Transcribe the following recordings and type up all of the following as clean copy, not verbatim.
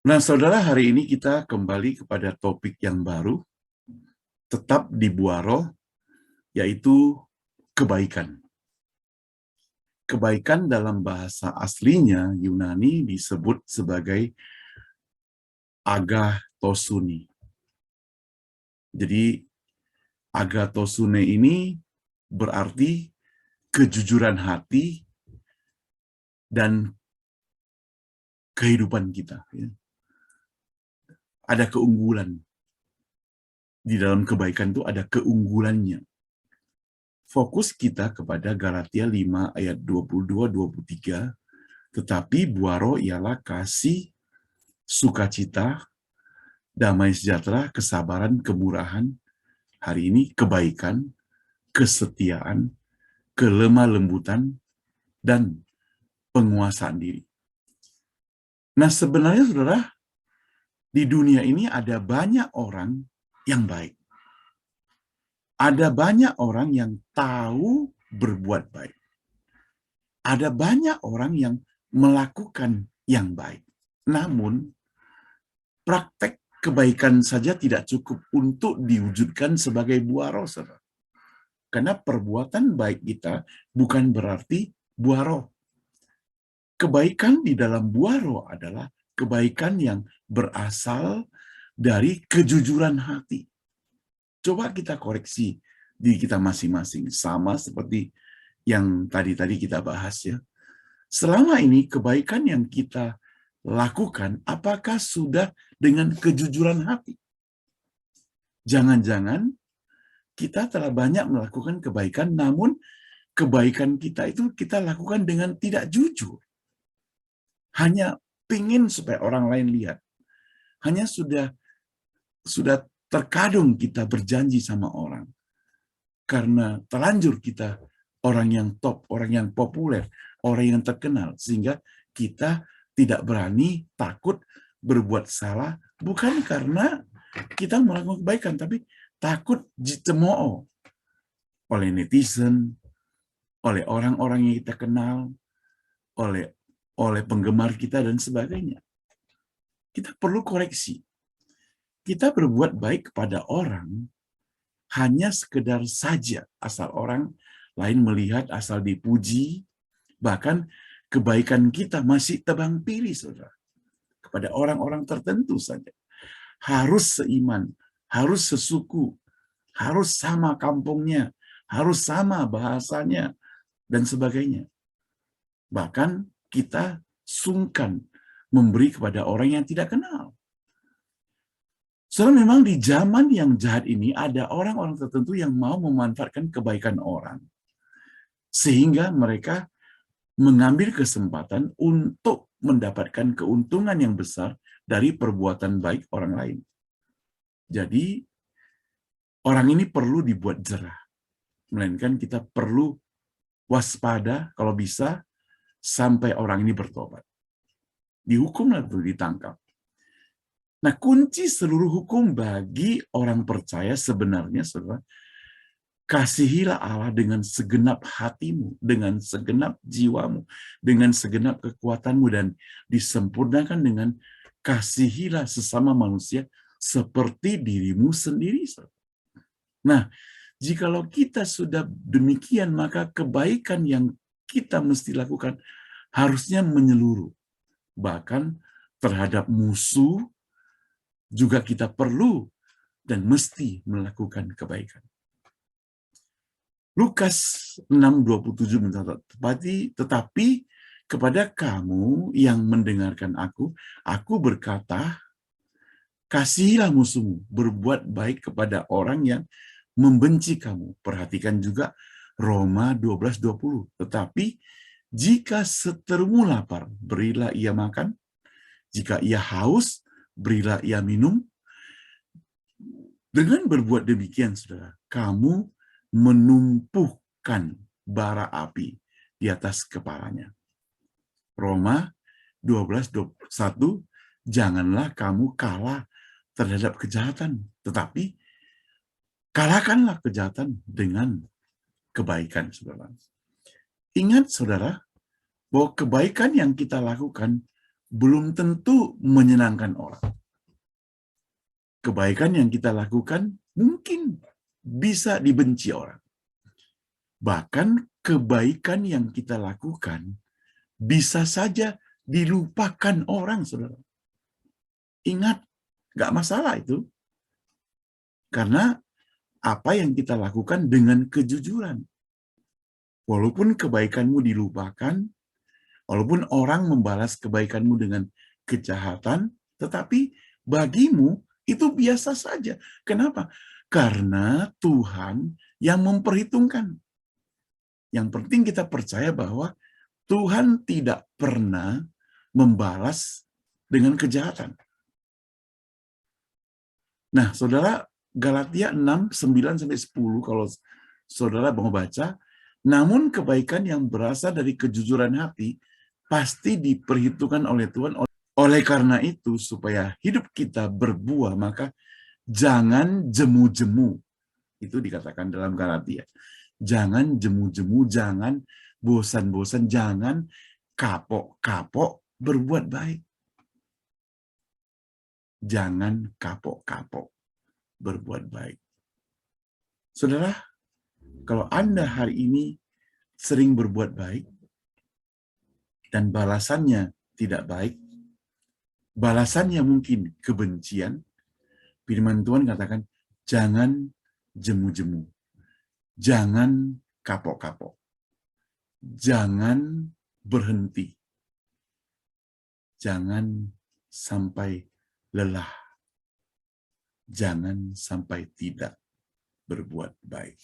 Nah, saudara, hari ini kita kembali kepada topik yang baru, tetap di Buaro, yaitu kebaikan. Kebaikan dalam bahasa aslinya Yunani disebut sebagai agathosune. Jadi, agathosune ini berarti kejujuran hati dan kehidupan kita. Ada keunggulan. Di dalam kebaikan itu ada keunggulannya. Fokus kita kepada Galatia 5 ayat 22-23, tetapi Buaro ialah kasih, sukacita, damai sejahtera, kesabaran, kemurahan, hari ini kebaikan, kesetiaan, kelemah lembutan, dan penguasaan diri. Nah, sebenarnya saudara, di dunia ini ada banyak orang yang baik. Ada banyak orang yang tahu berbuat baik. Ada banyak orang yang melakukan yang baik. Namun, praktek kebaikan saja tidak cukup untuk diwujudkan sebagai buaro, saudara. Karena perbuatan baik kita bukan berarti buaro. Kebaikan di dalam buaro adalah kebaikan yang berasal dari kejujuran hati. Coba kita koreksi diri kita masing-masing, sama seperti yang tadi kita bahas ya. Selama ini kebaikan yang kita lakukan, apakah sudah dengan kejujuran hati? Jangan-jangan kita telah banyak melakukan kebaikan, namun kebaikan kita itu kita lakukan dengan tidak jujur. Hanya pingin supaya orang lain lihat. Hanya sudah terkadung kita berjanji sama orang. Karena terlanjur kita orang yang top, orang yang populer, orang yang terkenal. Sehingga kita tidak berani, takut berbuat salah. Bukan karena kita melakukan kebaikan, tapi takut dicemooh oleh netizen, oleh orang-orang yang kita kenal, oleh penggemar kita, dan sebagainya. Kita perlu koreksi. Kita berbuat baik kepada orang hanya sekedar saja, asal orang lain melihat, asal dipuji, bahkan kebaikan kita masih tebang pilih, saudara, kepada orang-orang tertentu saja. Harus seiman, harus sesuku, harus sama kampungnya, harus sama bahasanya, dan sebagainya. Bahkan kita sungkan memberi kepada orang yang tidak kenal. Soalnya memang di zaman yang jahat ini ada orang-orang tertentu yang mau memanfaatkan kebaikan orang. Sehingga mereka mengambil kesempatan untuk mendapatkan keuntungan yang besar dari perbuatan baik orang lain. Jadi, orang ini perlu dibuat jerah. Melainkan kita perlu waspada kalau bisa sampai orang ini bertobat. Dihukum atau ditangkap. Nah, kunci seluruh hukum bagi orang percaya sebenarnya, saudara, kasihilah Allah dengan segenap hatimu, dengan segenap jiwamu, dengan segenap kekuatanmu, dan disempurnakan dengan kasihilah sesama manusia seperti dirimu sendiri. Nah, jikalau kita sudah demikian, maka kebaikan yang kita mesti lakukan harusnya menyeluruh. Bahkan terhadap musuh juga kita perlu dan mesti melakukan kebaikan. Lukas 6:27 mencatat, tetapi kepada kamu yang mendengarkan aku berkata, kasihilah musuhmu, berbuat baik kepada orang yang membenci kamu. Perhatikan juga Roma 12:20. Tetapi jika seterumu lapar, berilah ia makan. Jika ia haus, berilah ia minum. Dengan berbuat demikian, saudara, kamu menumpukan bara api di atas kepalanya. Roma 12:21, janganlah kamu kalah terhadap kejahatan, tetapi kalahkanlah kejahatan dengan kebaikan, saudara. Ingat, saudara, bahwa kebaikan yang kita lakukan belum tentu menyenangkan orang. Kebaikan yang kita lakukan mungkin bisa dibenci orang. Bahkan kebaikan yang kita lakukan bisa saja dilupakan orang, saudara. Ingat, nggak masalah itu. Karena apa yang kita lakukan dengan kejujuran. Walaupun kebaikanmu dilupakan, walaupun orang membalas kebaikanmu dengan kejahatan, tetapi bagimu itu biasa saja. Kenapa? Karena Tuhan yang memperhitungkan. Yang penting kita percaya bahwa Tuhan tidak pernah membalas dengan kejahatan. Nah, saudara, Galatia 6, 9-10, kalau saudara mau baca, namun kebaikan yang berasal dari kejujuran hati pasti diperhitungkan oleh Tuhan. Oleh karena itu, supaya hidup kita berbuah, maka jangan jemu-jemu. Itu dikatakan dalam Galatia. Jangan jemu-jemu, jangan bosan-bosan, jangan kapok-kapok berbuat baik. Jangan kapok-kapok berbuat baik. Saudara, kalau Anda hari ini sering berbuat baik dan balasannya tidak baik, balasannya mungkin kebencian, firman Tuhan katakan, jangan jemu-jemu, jangan kapok-kapok, jangan berhenti, jangan sampai lelah, jangan sampai tidak berbuat baik.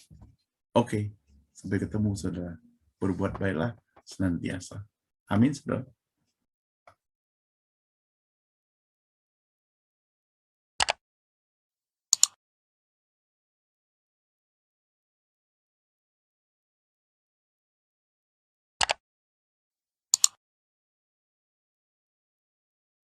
Oke, sampai ketemu saudara. Berbuat baiklah senantiasa. Amin, saudara.